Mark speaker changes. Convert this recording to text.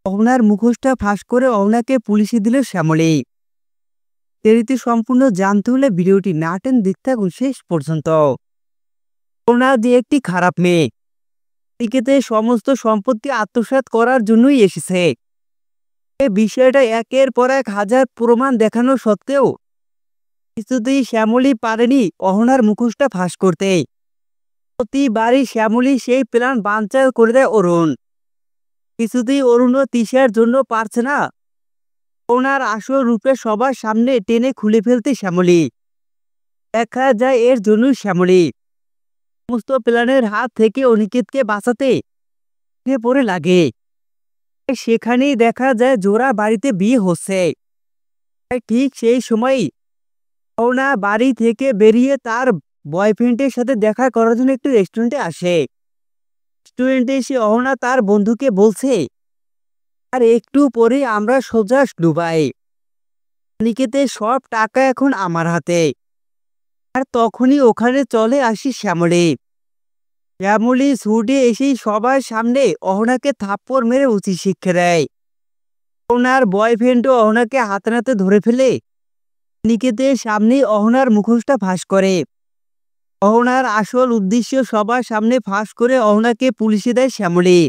Speaker 1: অহনার মুখোশটা ফাঁস করে অহনাকে পুলিশে দিল শ্যামলী। দেরিতে সম্পূর্ণ জানতে হলে ভিডিওটি না টেনে দেখতে থাকুন শেষ পর্যন্ত। অহনা যে একটি খারাপ মেয়ে, এদিকে সমস্ত সম্পত্তি আত্মসাৎ করার জন্যই এসেছে। এই বিষয়টা একের পর এক হাজার প্রমাণ দেখানো সত্ত্বেও কিছুতেই শ্যামলী পারেনি অহনার মুখোশটা ফাঁস করতে। প্রতিবারই শ্যামলী সেই প্ল্যান বানচাল করে দেয় অরুণ। কিছুতেই অরুণ ও তিশার জন্য পারছে না অহনার আসল রূপে সবার সামনে টেনে খুলে ফেলতে শ্যামলী। দেখা যায় এর জন্য শ্যামলী সমস্ত প্ল্যানের হাত থেকে অনিকেতকে বাঁচাতে পড়ে লাগে। সেখানেই দেখা যায় জোড়া বাড়িতে বিয়ে হচ্ছে। ঠিক সেই সময় অহনা বাড়ি থেকে বেরিয়ে তার বয়ফ্রেন্ডের সাথে দেখা করার জন্য একটি রেস্টুরেন্টে আসে। রেস্টুরেন্টে এসে অহনা তার বন্ধুকে বলছে, আর একটু পরে আমরা সোজা দুবাই, অনিকেতের সব টাকা এখন আমার হাতে। আর তখনই ওখানে চলে আসি শ্যামলী। শ্যামলী ছুটে এসেই সবার সামনে অহনাকে থাপ্পড় মেরে উচিত শিক্ষা দেয়। অহনার বয়ফ্রেন্ডও অহনাকে হাতে নাতে ধরে ফেলে অনিকেতের সামনেই অহনার মুখোশটা ফাঁস করে। অহনার আসল উদ্দেশ্য সবার সামনে ফাঁস করে অহনাকে পুলিশে দেয় শ্যামলী।